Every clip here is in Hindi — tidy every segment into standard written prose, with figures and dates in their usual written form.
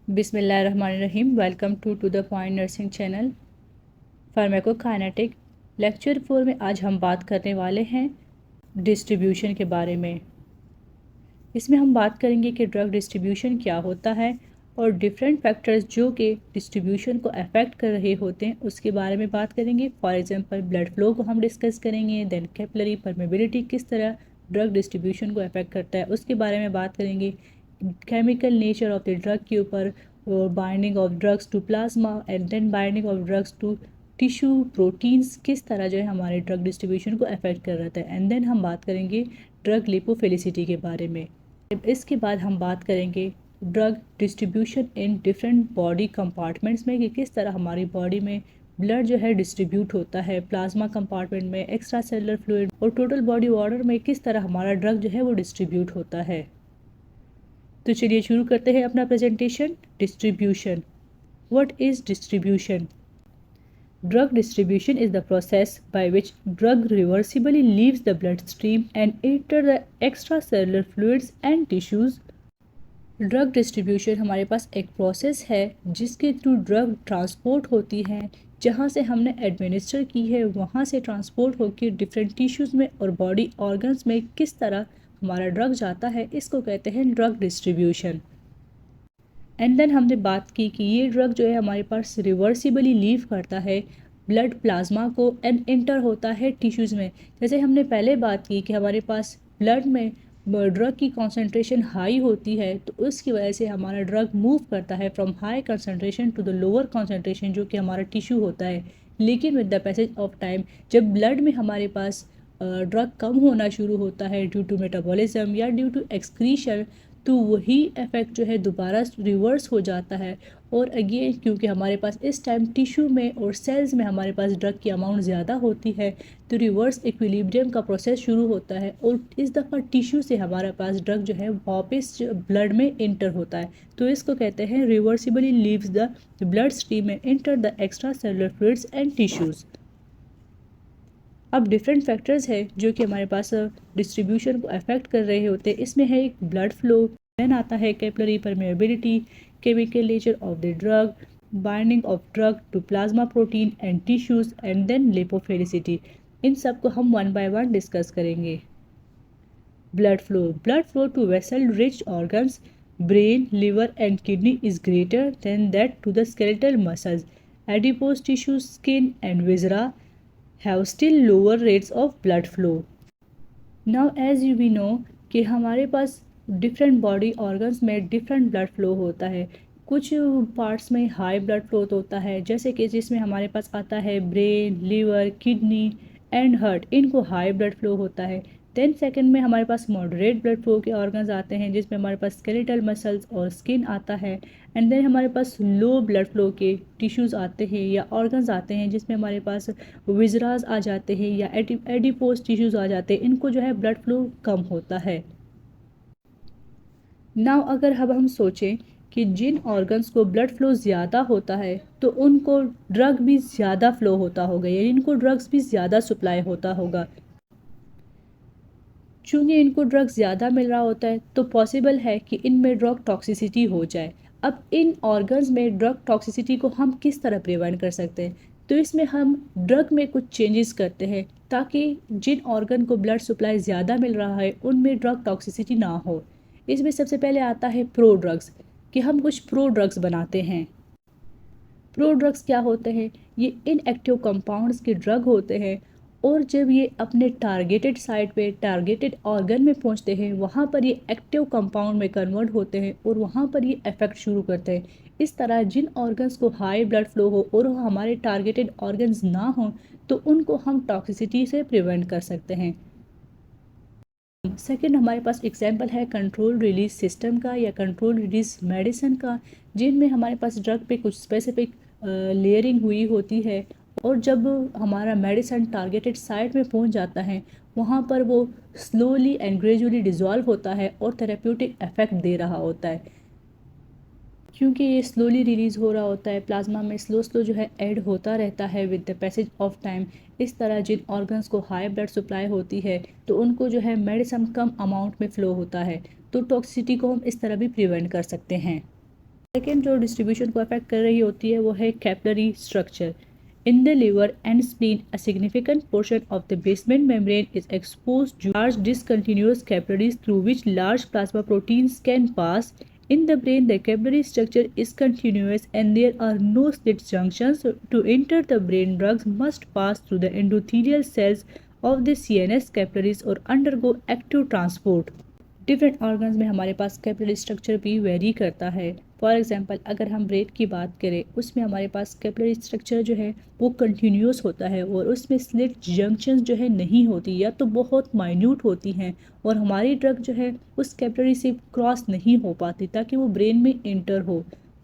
बिस्मिल्लाहिर्रहमानिर्रहीम। Welcome to the point nursing channel pharmacokinetic. Lecture 4 में आज हम बात करने वाले हैं डिस्ट्रीब्यूशन के बारे में। इसमें हम बात करेंगे कि ड्रग डिस्ट्रीब्यूशन क्या होता है और डिफरेंट फैक्टर्स जो कि डिस्ट्रीब्यूशन को अफेक्ट कर रहे होते हैं उसके बारे में बात करेंगे। फॉर एग्जांपल ब्लड फ्लो को हम डिस्कस करेंगे, देन कैपिलरी परमेबिलिटी किस तरह ड्रग डिस्ट्रीब्यूशन को अफेक्ट करता है उसके बारे में बात करेंगे। Chemical nature of the drug के ऊपर, और binding of drugs to plasma and then binding of drugs to tissue proteins किस तरह जो है हमारे ड्रग डिस्ट्रीब्यूशन को अफेक्ट कर रहा है। एंड देन हम बात करेंगे ड्रग लिपोफिलिसिटी के बारे में। इसके बाद हम बात करेंगे drug distribution in different body compartments में, कि किस तरह हमारी बॉडी में ब्लड जो है डिस्ट्रीब्यूट होता है, प्लाज्मा कंपार्टमेंट में, एक्स्ट्रा सेलुलर फ्लूइड और टोटल बॉडी वाटर में किस तरह हमारा ड्रग जो है वो डिस्ट्रीब्यूट होता है। तो चलिए शुरू करते हैं अपना presentation. Distribution. What is distribution? Drug distribution is the process by which drug reversibly leaves the bloodstream and enter the extracellular fluids and tissues. Drug distribution हमारे पास एक प्रोसेस है जिसके थ्रू ड्रग ट्रांसपोर्ट होती है, जहाँ से हमने एडमिनिस्टर की है वहाँ से ट्रांसपोर्ट होकर डिफरेंट टिश्यूज़ में और बॉडी ऑर्गन्स में किस तरह हमारा ड्रग जाता है, इसको कहते हैं ड्रग डिस्ट्रीब्यूशन। एंड देन हमने बात की कि ये ड्रग जो है हमारे पास रिवर्सिबली लीव करता है ब्लड प्लाज्मा को एंड इंटर होता है टिश्यूज़ में। जैसे हमने पहले बात की कि हमारे पास ब्लड में ड्रग की कॉन्सेंट्रेशन हाई होती है, तो उसकी वजह से हमारा ड्रग मूव करता है from high concentration to the lower concentration जो कि हमारा टिश्यू होता है। लेकिन with the passage of time जब ब्लड में हमारे पास ड्रग कम होना शुरू होता है ड्यू टू मेटाबॉलिज्म या ड्यू टू एक्सक्रीशन, तो वही इफ़ेक्ट जो है दोबारा रिवर्स हो जाता है। और अगेन क्योंकि हमारे पास इस टाइम टिश्यू में और सेल्स में हमारे पास ड्रग की अमाउंट ज़्यादा होती है, तो रिवर्स इक्विलिब्रियम का प्रोसेस शुरू होता है और इस दफ़ा टिश्यू से हमारे पास ड्रग जो है वापस ब्लड में इंटर होता है। तो इसको कहते हैं reversibly leaves the blood stream में enter the extracellular fluids and tissues. अब डिफरेंट फैक्टर्स है जो कि हमारे पास डिस्ट्रीब्यूशन को अफेक्ट कर रहे होते हैं। इसमें है एक ब्लड फ्लो, देन आता है capillary permeability, chemical nature of the drug, binding of drug to plasma protein and tissues and then lipophilicity. इन सब को हम वन बाय वन डिस्कस करेंगे। Blood flow to vessel rich organs, brain, liver and kidney is greater than that to the skeletal muscles, adipose tissue, skin and viscera have still lower rates of blood flow. Now as we know कि हमारे पास डिफरेंट बॉडी ऑर्गन्स में डिफरेंट ब्लड फ्लो होता है। कुछ पार्ट्स में हाई ब्लड फ्लो होता है, जैसे कि जिसमें हमारे पास आता है brain, liver, kidney and heart, इनको हाई ब्लड फ्लो होता है। देन सेकंड में हमारे पास मॉडरेट ब्लड फ्लो के ऑर्गन्स आते हैं जिसमें हमारे पास स्केलेटल मसल्स और स्किन आता है। एंड देन हमारे पास लो ब्लड फ्लो के टिश्यूज़ आते हैं या ऑर्गन्स आते हैं जिसमें हमारे पास विजराज आ जाते हैं या एडिपोज टिश्यूज़ आ जाते हैं, इनको जो है ब्लड फ्लो कम होता है। नाउ अगर हम सोचें कि जिन ऑर्गन्स को ब्लड फ्लो ज़्यादा होता है तो उनको ड्रग भी ज़्यादा फ्लो होता होगा, यानी इनको ड्रग्स भी ज़्यादा सप्लाई होता होगा। चूँकि इनको ड्रग ज़्यादा मिल रहा होता है तो पॉसिबल है कि इनमें ड्रग टॉक्सिसिटी हो जाए। अब इन ऑर्गन्स में ड्रग टॉक्सिसिटी को हम किस तरह प्रिवेंट कर सकते हैं? तो इसमें हम ड्रग में कुछ चेंजेस करते हैं ताकि जिन ऑर्गन को ब्लड सप्लाई ज़्यादा मिल रहा है उनमें ड्रग टॉक्सिसिटी ना हो। इसमें सबसे पहले आता है प्रो ड्रग्स, कि हम कुछ प्रो ड्रग्स बनाते हैं। प्रो ड्रग्स क्या होते हैं? ये इनएक्टिव कंपाउंड्स के ड्रग होते हैं और जब ये अपने टारगेटेड साइट पे, टारगेटेड ऑर्गन में पहुंचते हैं, वहाँ पर ये एक्टिव कंपाउंड में कन्वर्ट होते हैं और वहाँ पर ये इफेक्ट शुरू करते हैं। इस तरह जिन ऑर्गन्स को हाई ब्लड फ्लो हो और हमारे टारगेटेड ऑर्गन्स ना हों तो उनको हम टॉक्सिसिटी से प्रिवेंट कर सकते हैं। सेकेंड हमारे पास एग्जाम्पल है कंट्रोल रिलीज सिस्टम का या कंट्रोल रिलीज मेडिसिन का, जिनमें हमारे पास ड्रग पे कुछ स्पेसिफिक लेयरिंग हुई होती है और जब हमारा मेडिसिन टारगेटेड साइट में पहुंच जाता है वहाँ पर वो स्लोली एंड ग्रेजुअली डिज़ोल्व होता है और थेरेप्यूटिक इफेक्ट दे रहा होता है। क्योंकि ये स्लोली रिलीज़ हो रहा होता है, प्लाज्मा में स्लो जो है ऐड होता रहता है with the passage of time. इस तरह जिन ऑर्गन्स को हाई ब्लड सप्लाई होती है तो उनको जो है मेडिसिन कम अमाउंट में फ़्लो होता है, तो टॉक्सिसिटी को हम इस तरह भी प्रिवेंट कर सकते हैं। सेकेंड जो डिस्ट्रीब्यूशन को अफेक्ट कर रही होती है वो है capillary structure. In the liver and spleen, a significant portion of the basement membrane is exposed to large discontinuous capillaries through which large plasma proteins can pass. In the brain, the capillary structure is continuous and there are no slit junctions. To enter the brain, drugs must pass through the endothelial cells of the CNS capillaries or undergo active transport. Different organs में हमारे पास कैपिलरी स्ट्रक्चर भी वेरी करता है। फॉर एग्जांपल अगर हम ब्रेन की बात करें उसमें हमारे पास कैपिलरी स्ट्रक्चर जो है वो कंटिन्यूस होता है और उसमें स्लिट जंक्शंस जो है नहीं होती या तो बहुत माइन्यूट होती हैं और हमारी ड्रग जो है उस कैपिलरी से क्रॉस नहीं हो पाती ताकि वो ब्रेन में इंटर हो।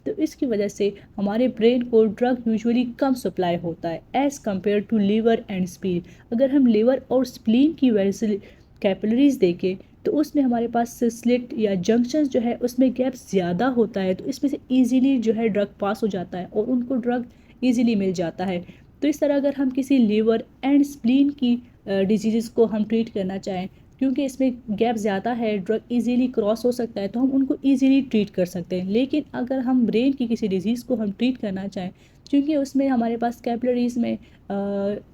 तो इसकी वजह से हमारे ब्रेन को ड्रग यूजुअली कम सप्लाई होता है as compared to liver and spleen. अगर हम लीवर और स्प्लीन की वजह से कैपिलरीज देखें तो उसमें हमारे पास स्लिट या जंक्शंस जो है उसमें गैप ज़्यादा होता है, तो इसमें से इजीली जो है ड्रग पास हो जाता है और उनको ड्रग इजीली मिल जाता है। तो इस तरह अगर हम किसी लीवर एंड स्प्लीन की डिजीज़ को हम ट्रीट करना चाहें क्योंकि इसमें गैप ज़्यादा है, ड्रग इजीली क्रॉस हो सकता है, तो हम उनको इजीली ट्रीट कर सकते हैं। लेकिन अगर हम ब्रेन की किसी डिजीज़ को हम ट्रीट करना चाहें क्योंकि उसमें हमारे पास कैपिलरीज में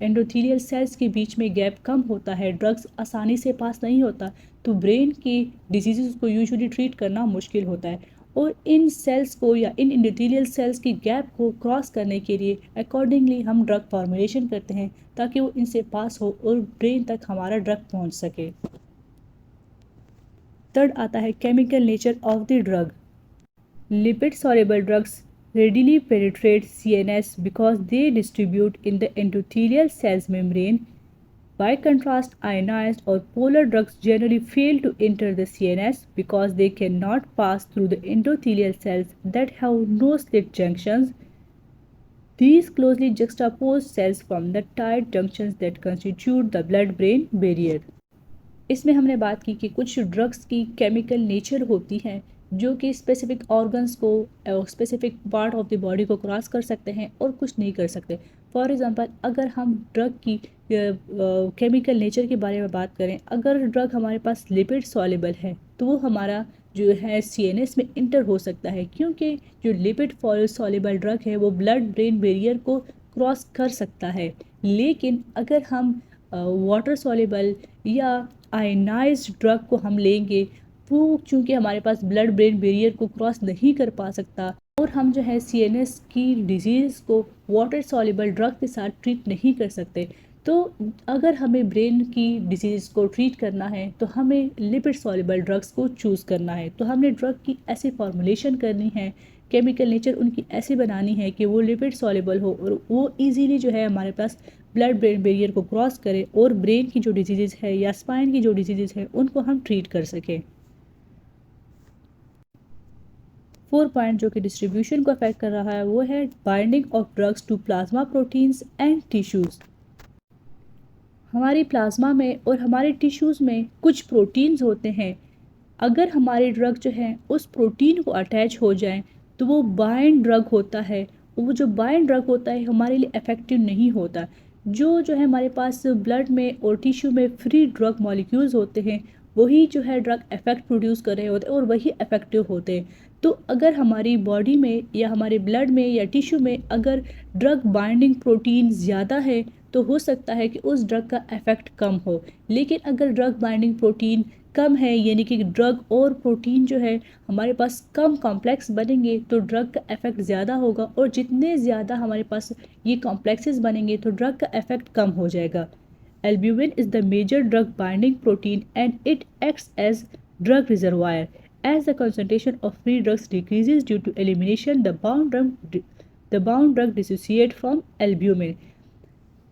एंडोथेलियल सेल्स के बीच में गैप कम होता है, ड्रग्स आसानी से पास नहीं होता, तो ब्रेन की डिजीज़ को यूजुअली ट्रीट करना मुश्किल होता है। और इन सेल्स को या इन एंडोथेलियल सेल्स की गैप को क्रॉस करने के लिए अकॉर्डिंगली हम ड्रग फॉर्मुलेशन करते हैं ताकि वो इनसे पास हो और ब्रेन तक हमारा ड्रग पहुंच सके। थर्ड आता है chemical nature of the drug. Lipid soluble drugs readily penetrate CNS because they distribute in the endothelial cells membrane. By contrast, ionized or polar drugs generally fail to enter the CNS because they cannot pass through the endothelial cells that have no slit junctions. These closely juxtapose cells from the tight junctions that constitute the blood-brain barrier. इसमें हमने बात की कि कुछ ड्रग्स की केमिकल नेचर होती हैं जो कि स्पेसिफिक ऑर्गन्स को specific part of the body को क्रॉस कर सकते हैं और कुछ नहीं कर सकते। फॉर एग्जांपल अगर हम ड्रग की केमिकल नेचर के बारे में बात करें, अगर ड्रग हमारे पास लिपिड सॉल्युबल है तो वो हमारा जो है CNS में इंटर हो सकता है क्योंकि जो लिपिड सॉल्युबल ड्रग है वो ब्लड ब्रेन बैरियर को क्रॉस कर सकता है। लेकिन अगर हम वाटर सॉल्युबल या आयनाइज्ड ड्रग को हम लेंगे वो चूँकि हमारे पास ब्लड ब्रेन बैरियर को क्रॉस नहीं कर पा सकता और हम जो है CNS की डिजीज़ को वाटर सॉल्युबल ड्रग के साथ ट्रीट नहीं कर सकते। तो अगर हमें ब्रेन की डिजीज़ को ट्रीट करना है तो हमें लिपिड सॉल्युबल ड्रग्स को चूज़ करना है। तो हमने ड्रग की ऐसी फॉर्मुलेशन करनी है, केमिकल नेचर उनकी ऐसी बनानी है कि वो लिपिड सॉल्युबल हो और वो इजीली जो है हमारे पास ब्लड ब्रेन बैरियर को क्रॉस करे और ब्रेन की जो डिजीज़ है या स्पाइन की जो डिजीज़ है उनको हम ट्रीट कर सकें। 4 पॉइंट जो कि डिस्ट्रीब्यूशन को अफेक्ट कर रहा है वो है binding of drugs to plasma proteins and tissues. हमारी प्लाज्मा में और हमारे टिश्यूज़ में कुछ प्रोटीन्स होते हैं, अगर हमारी ड्रग जो है उस प्रोटीन को अटैच हो जाए तो वो बाइंड ड्रग होता है। वो जो बाइंड ड्रग होता है हमारे लिए इफ़ेक्टिव नहीं होता। जो है हमारे पास ब्लड में और टिश्यू में फ्री ड्रग मॉलिक्यूल्स होते हैं वही जो है ड्रग इफेक्ट प्रोड्यूस कर रहे होते हैं और वही इफेक्टिव होते हैं। तो अगर हमारी बॉडी में या हमारे ब्लड में या टिश्यू में अगर ड्रग बाइंडिंग प्रोटीन ज़्यादा है तो हो सकता है कि उस ड्रग का इफ़ेक्ट कम हो। लेकिन अगर ड्रग बाइंडिंग प्रोटीन कम है यानी कि ड्रग और प्रोटीन जो है हमारे पास कम कॉम्प्लेक्स बनेंगे तो ड्रग का इफ़ेक्ट ज़्यादा होगा और जितने ज़्यादा हमारे पास ये कॉम्प्लेक्सेस बनेंगे तो ड्रग का इफ़ेक्ट कम हो जाएगा। Albumin is the major drug binding protein and it acts as drug reservoir. As the concentration of free drugs decreases due to elimination, the bound drug dissociate from albumin.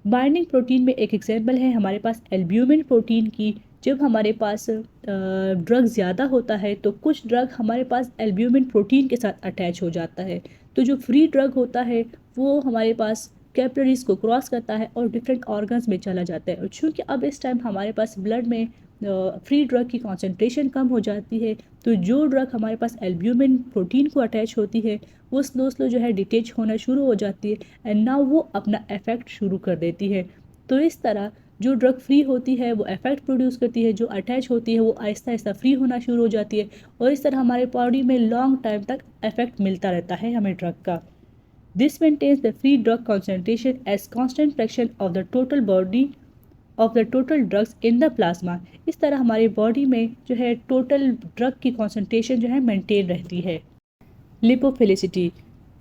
Binding protein में एक एग्जाम्पल है हमारे पास एल्ब्यूमिन प्रोटीन की। जब हमारे पास ड्रग ज़्यादा होता है तो कुछ ड्रग हमारे पास एल्ब्यूमिन प्रोटीन के साथ अटैच हो जाता है, तो जो फ्री ड्रग होता है वो हमारे पास कैपिलरीज को क्रॉस करता है और डिफरेंट ऑर्गन्स में चला जाता है। और चूँकि अब इस टाइम हमारे पास ब्लड में फ्री ड्रग की कॉन्सेंट्रेशन कम हो जाती है तो जो ड्रग हमारे पास एल्ब्यूमिन प्रोटीन को अटैच होती है वो स्लो जो है डिटेच होना शुरू हो जाती है एंड नाउ वो अपना इफेक्ट शुरू कर देती है। तो इस तरह जो ड्रग फ्री होती है वो इफेक्ट प्रोड्यूस करती है, जो अटैच होती है वो आहिस्ता आहिस्ता फ्री होना शुरू हो जाती है और इस तरह हमारे बॉडी में लॉन्ग टाइम तक इफेक्ट मिलता रहता है हमें ड्रग का। This maintains the free drug concentration as constant fraction of the total body of the total drugs in the plasma. इस तरह हमारी बॉडी में जो है टोटल ड्रग की कॉन्सेंट्रेशन जो है मेंटेन रहती है। Lipophilicity,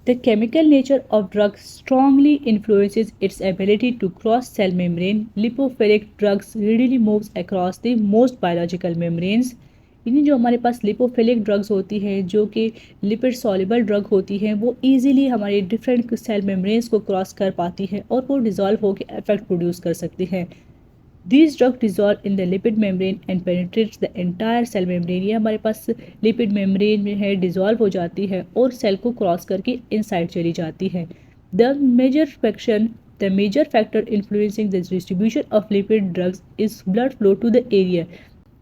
the chemical nature of drug strongly influences its ability to cross cell membrane. Lipophilic drugs readily moves across the most biological membranes. यानी जो हमारे पास लिपोफिलिक ड्रग्स होती हैं जो कि लिपिड सॉल्युबल ड्रग होती हैं वो इजीली हमारे डिफरेंट सेल मेम्ब्रेन्स को क्रॉस कर पाती हैं और वो डिज़ोल्व होकर इफेक्ट प्रोड्यूस कर सकती हैं। These drugs dissolve in the lipid membrane and penetrates the entire cell membrane. ये हमारे पास लिपिड मेम्ब्रेन में है, डिज़ोल्व हो जाती है और सेल को क्रॉस करके इनसाइड चली जाती है। The major factor influencing the distribution of lipid drugs is blood flow to the area.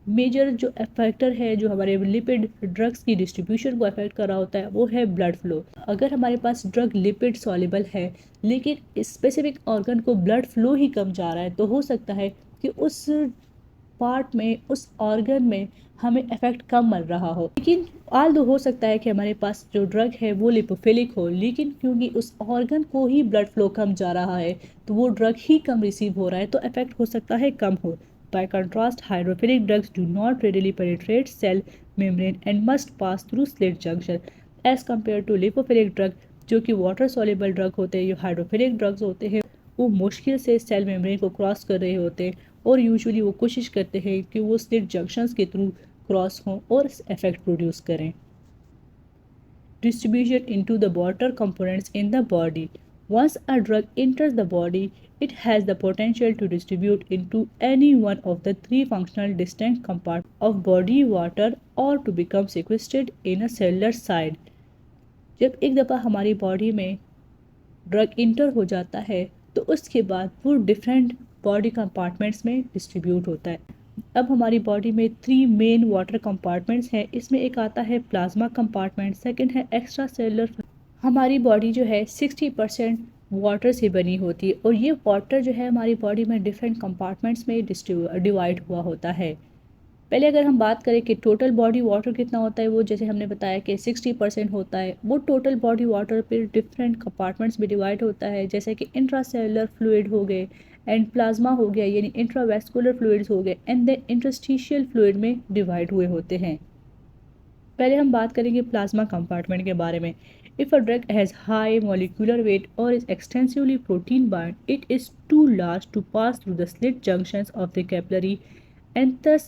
Major जो फैक्टर है जो हमारे लिपिड ड्रग्स की डिस्ट्रीब्यूशन को अफेक्ट कर रहा होता है वो है ब्लड फ्लो। अगर हमारे पास ड्रग लिपिड सॉल्युबल है लेकिन स्पेसिफिक ऑर्गन को ब्लड फ्लो ही कम जा रहा है तो हो सकता है कि उस पार्ट में, उस ऑर्गन में हमें इफेक्ट कम मिल रहा हो। लेकिन आल्दो हो सकता है कि हमारे पास जो ड्रग है वो लिपोफिलिक हो, लेकिन क्योंकि उस ऑर्गन को ही ब्लड फ्लो कम जा रहा है तो वो ड्रग ही कम रिसीव हो रहा है तो इफेक्ट हो सकता है कम हो। By contrast, hydrophilic drugs do not readily penetrate cell membrane and must pass through slit junction as compared to lipophilic drug जो कि वाटर soluble ड्रग होते हैं। जो हाइड्रोफिलिक ड्रग्स होते हैं वो मुश्किल से सेल मेम्ब्रेन को क्रॉस कर रहे होते हैं और यूजुअली वो कोशिश करते हैं कि वो स्लिट जंक्शंस के थ्रू क्रॉस हों और इफेक्ट प्रोड्यूस करें। Distribution into the water components in the body. Once a drug enters the body, it has the potential to distribute into any one of the three functional distinct compartments of body water or to become sequestered in a cellular side. जब एक दफ़ा हमारी बॉडी में ड्रग इंटर हो जाता है तो उसके बाद वो डिफरेंट बॉडी कंपार्टमेंट्स में डिस्ट्रीब्यूट होता है। अब हमारी बॉडी में 3 मेन वाटर कंपार्टमेंट्स हैं। इसमें एक आता है प्लाज्मा कंपार्टमेंट, सेकंड है एक्स्ट्रा सेलुलर। हमारी बॉडी जो है 60% वाटर से बनी होती है और ये वाटर जो है हमारी बॉडी में डिफरेंट कंपार्टमेंट्स में डिवाइड हुआ होता है। पहले अगर हम बात करें कि टोटल बॉडी वाटर कितना होता है, वो जैसे हमने बताया कि 60% होता है। वो टोटल बॉडी वाटर फिर डिफरेंट कंपार्टमेंट्स में डिवाइड होता है, जैसे कि इंट्रासेलुलर फ्लूइड हो गए एंड प्लाज्मा हो गया यानी इंट्रावेस्कुलर फ्लूइड्स हो गए एंड देन इंटरस्टिशियल फ्लूइड में डिवाइड हुए होते हैं। पहले हम बात करेंगे प्लाज्मा कंपार्टमेंट के बारे में। If a drug has high molecular weight or is extensively protein bound, it is too large to pass through the slit junctions of the capillary and thus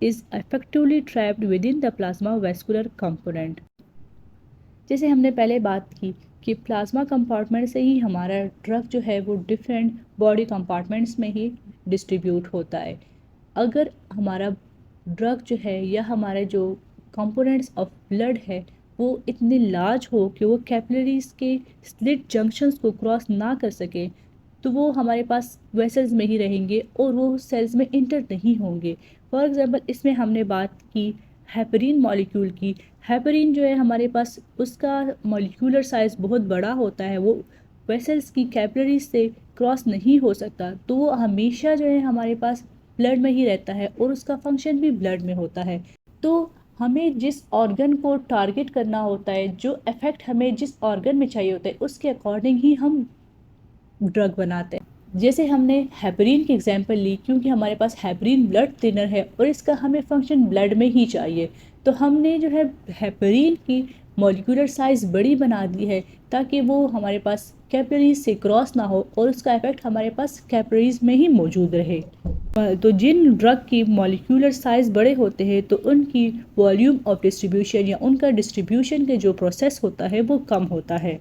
is effectively trapped within the plasma vascular component. जैसे हमने पहले बात की कि प्लाज्मा कंपार्टमेंट से ही हमारा ड्रग जो है वो डिफरेंट बॉडी कंपार्टमेंट्स में ही डिस्ट्रीब्यूट होता है। अगर हमारा ड्रग जो है या हमारे जो कंपोनेंट्स ऑफ ब्लड है वो इतने लार्ज हो कि वो कैपिलरीज के स्लिट जंक्शंस को क्रॉस ना कर सके तो वो हमारे पास वेसल्स में ही रहेंगे और वो सेल्स में इंटर नहीं होंगे। फॉर एग्जांपल इसमें हमने बात की हेपरिन मॉलिक्यूल की। हेपरिन जो है हमारे पास उसका मॉलिक्यूलर साइज़ बहुत बड़ा होता है, वो वेसल्स की कैपिलरीज से क्रॉस नहीं हो सकता तो वो हमेशा जो है हमारे पास ब्लड में ही रहता है और उसका फंक्शन भी ब्लड में होता है। तो हमें जिस ऑर्गन को टारगेट करना होता है, जो इफेक्ट हमें जिस ऑर्गन में चाहिए होता है उसके अकॉर्डिंग ही हम ड्रग बनाते हैं। जैसे हमने हेपरिन की एग्जांपल ली क्योंकि हमारे पास हेपरिन ब्लड थिनर है और इसका हमें फंक्शन ब्लड में ही चाहिए तो हमने जो है हेपरिन की मॉलिक्यूलर साइज़ बड़ी बना दी है ताकि वो हमारे पास कैपिलरीज से क्रॉस ना हो और उसका इफेक्ट हमारे पास कैपिलरीज में ही मौजूद रहे। तो जिन ड्रग की मॉलिक्यूलर साइज़ बड़े होते हैं तो उनकी वॉल्यूम ऑफ डिस्ट्रीब्यूशन या उनका डिस्ट्रीब्यूशन के जो प्रोसेस होता है वो कम होता है।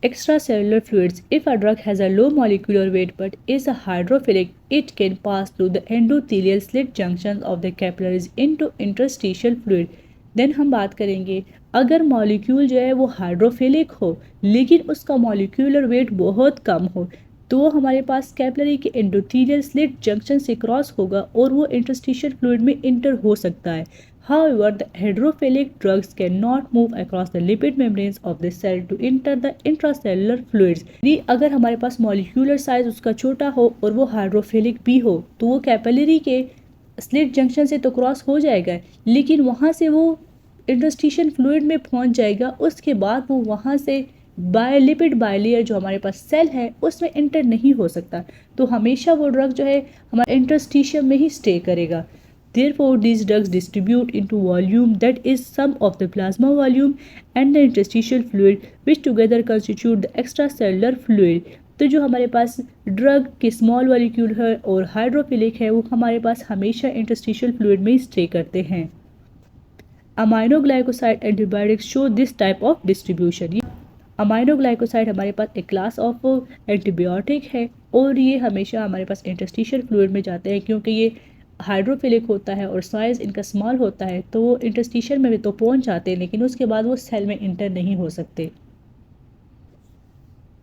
Extracellular fluids. If a drug has a low molecular weight but is a hydrophilic, it can pass through the endothelial slit junctions of the capillaries into interstitial fluid. Then हम बात करेंगे अगर मॉलिक्यूल जो है वो हाइड्रोफिलिक हो लेकिन उसका मॉलिक्यूलर वेट बहुत कम हो तो वो हमारे पास कैपिलरी के एंडोथेलियल स्लिट जंक्शन से क्रॉस होगा और वो इंटरस्टिशियल फ्लूइड में इंटर हो सकता है। However, the hydrophilic drugs cannot move across the lipid membranes of the cell to enter the intracellular fluids. यदि अगर हमारे पास मॉलिक्यूलर साइज उसका छोटा हो और वो हाइड्रोफिलिक भी हो तो वो कैपिलरी के स्लिट जंक्शन से तो क्रॉस हो जाएगा, लेकिन वहाँ से वो इंटरस्टिशियल फ्लूइड में पहुँच जाएगा। उसके बाद वो वहाँ से लिपिड बायलेयर जो हमारे पास सेल है उसमें इंटर नहीं हो सकता। तो हमेशा वो ड्रग जो है हमारे इंटरस्टिशियम में ही स्टे करेगा। Therefore, these drugs distribute into volume that is sum of the plasma volume and the interstitial fluid, which together constitute the extracellular fluid. तो जो हमारे पास ड्रग के स्मॉल मॉलिक्यूल है और हाइड्रोफिलिक है वो हमारे पास हमेशा इंटरस्टिशियल फ्लूइड में स्टे करते हैं। Aminoglycoside antibiotics show this type of distribution. Aminoglycoside हमारे पास एक क्लास ऑफ एंटीबायोटिक है और ये हमेशा हमारे पास इंटरस्टिशियल फ्लूइड में जाते हैं क्योंकि ये हाइड्रोफिलिक होता है और साइज इनका स्मॉल होता है, तो वो इंटरस्टिशियल में भी तो पहुंच जाते हैं लेकिन उसके बाद वो सेल में इंटर नहीं हो सकते।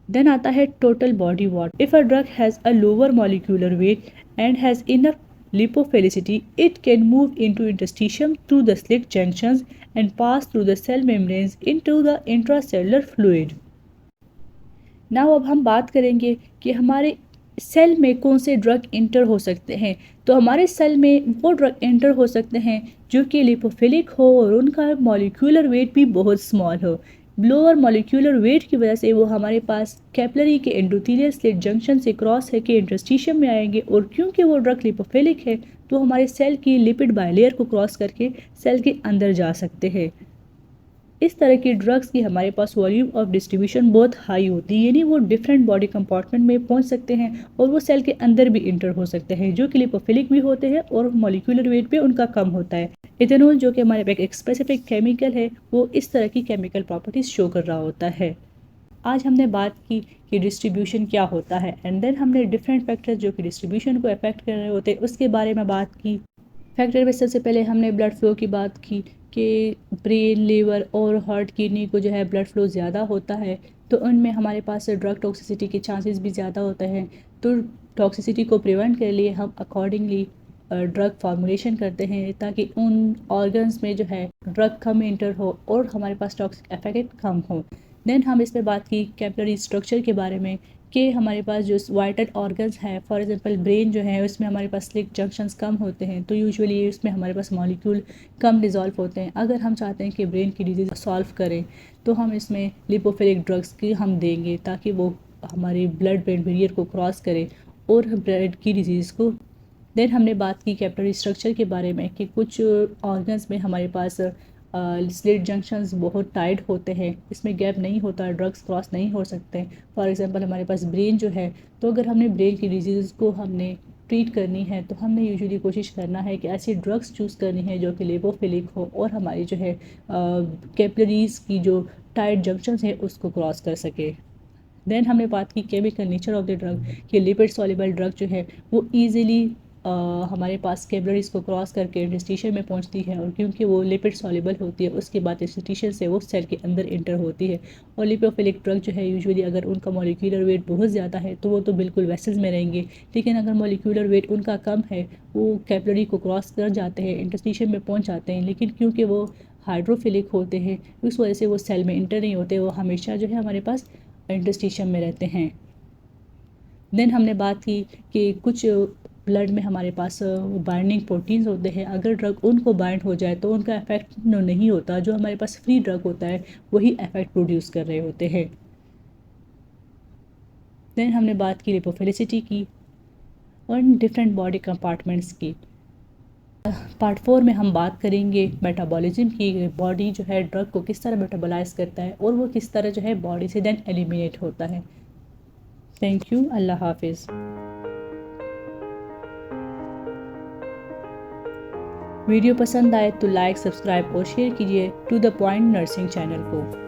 देन आता है total body weight. If a drug has a lower molecular weight and has enough lipophilicity, it can move into interstitium through the slit junctions and pass through the cell membranes into the intracellular fluid. Now अब हम बात करेंगे कि हमारे सेल में कौन से ड्रग इंटर हो सकते हैं। तो हमारे सेल में वो ड्रग इंटर हो सकते हैं जो कि लिपोफिलिक हो और उनका मॉलिक्यूलर वेट भी बहुत स्मॉल हो। लोअर मॉलिक्यूलर वेट की वजह से वो हमारे पास कैपिलरी के एंडोथेलियल स्लिट जंक्शन से क्रॉस है कि इंटरस्टिशियम में आएंगे और क्योंकि वो ड्रग लिपोफिलिक है तो हमारे सेल की लिपिड बायलेयर को क्रॉस करके सेल के अंदर जा सकते हैं। इस तरह की ड्रग्स की हमारे पास वॉल्यूम ऑफ डिस्ट्रीब्यूशन बहुत हाई होती है, यानी वो डिफरेंट बॉडी कंपार्टमेंट में पहुंच सकते हैं और वो सेल के अंदर भी इंटर हो सकते हैं, जो कि लिपोफिलिक भी होते हैं और मॉलिक्यूलर वेट पे उनका कम होता है। इथेनॉल जो कि हमारे पास एक स्पेसिफिक केमिकल है वो इस तरह की केमिकल प्रॉपर्टीज शो कर रहा होता है। आज हमने बात की कि डिस्ट्रीब्यूशन क्या होता है एंड देन हमने डिफरेंट फैक्टर्स जो कि डिस्ट्रीब्यूशन को अफेक्ट कर रहे होते हैं उसके बारे में बात की। फैक्टर में सबसे पहले हमने ब्लड फ्लो की बात की कि ब्रेन, लीवर और हार्ट, किडनी को जो है ब्लड फ्लो ज़्यादा होता है तो उनमें हमारे पास ड्रग टॉक्सिसिटी के चांसेस भी ज़्यादा होते हैं। तो टॉक्सिसिटी को प्रिवेंट के लिए हम अकॉर्डिंगली ड्रग फार्मूलेशन करते हैं ताकि उन ऑर्गन्स में जो है ड्रग कम इंटर हो और हमारे पास टॉक्सिक इफेक्ट कम हो। देन हम इस पर बात की कैपिलरी स्ट्रक्चर के बारे में कि हमारे पास जो वाइटल ऑर्गन्स हैं, फॉर एग्जांपल ब्रेन जो है उसमें हमारे पास स्लिट जंक्शंस कम होते हैं तो यूजुअली उसमें हमारे पास मॉलिक्यूल कम डिज़ोल्व होते हैं। अगर हम चाहते हैं कि ब्रेन की डिजीज़ सॉल्व करें तो हम इसमें लिपोफिलिक ड्रग्स की हम देंगे ताकि वो हमारी ब्लड ब्रेन बैरियर को क्रॉस करे और ब्रेन की डिजीज़ को। देन हमने बात की कैपिलरी स्ट्रक्चर के बारे में कि कुछ ऑर्गन्स में हमारे पास स्लिट जंक्शंस बहुत टाइट होते हैं, इसमें गैप नहीं होता, ड्रग्स क्रॉस नहीं हो सकते। फॉर एग्जांपल हमारे पास ब्रेन जो है तो अगर हमने ब्रेन की डिजीज़ को हमने ट्रीट करनी है तो हमने यूजुअली कोशिश करना है कि ऐसी ड्रग्स चूज़ करनी है जो कि लिपोफिलिक हो और हमारी जो है कैपिलरीज़ की जो टाइट जंक्शंस हैं उसको क्रॉस कर सके। देन हमने बात की chemical nature of the drug कि लिपिड सॉल्युबल ड्रग जो है वो ईजिली हमारे पास कैपिलरीज को क्रॉस करके इंटरस्टिशियल में पहुंचती है और क्योंकि वो लिपिड सॉल्युबल होती है उसके बाद इंटरस्टिशियल से वो सेल के अंदर इंटर होती है। और लिपोफिलिक ड्रग जो है यूजुअली अगर उनका मॉलिक्यूलर वेट बहुत ज़्यादा है तो वो तो बिल्कुल वेसल्स में रहेंगे, लेकिन अगर मॉलिक्यूलर वेट उनका कम है वो कैपिलरी को क्रॉस कर जाते हैं, इंटरस्टिशियल में पहुँच जाते हैं, लेकिन क्योंकि वो हाइड्रोफिलिक होते हैं उस वजह से वो सेल में इंटर नहीं होते, वो हमेशा जो है हमारे पास इंटरस्टिशियल में रहते हैं। देन हमने बात की कि कुछ ब्लड में हमारे पास बाइंडिंग प्रोटीन्स होते हैं, अगर ड्रग उनको बाइंड हो जाए तो उनका इफेक्ट नहीं होता, जो हमारे पास फ्री ड्रग होता है वही इफेक्ट प्रोड्यूस कर रहे होते हैं। देन हमने बात की लिपोफिलिसिटी की और डिफरेंट बॉडी कंपार्टमेंट्स की। पार्ट 4 में हम बात करेंगे मेटाबॉलिज्म की, बॉडी जो है ड्रग को किस तरह मेटाबोलाइज करता है और वो किस तरह जो है बॉडी से देन एलिमिनेट होता है। थैंक यू, अल्लाह हाफिज़। वीडियो पसंद आए तो लाइक, सब्सक्राइब और शेयर कीजिए to the point nursing channel को।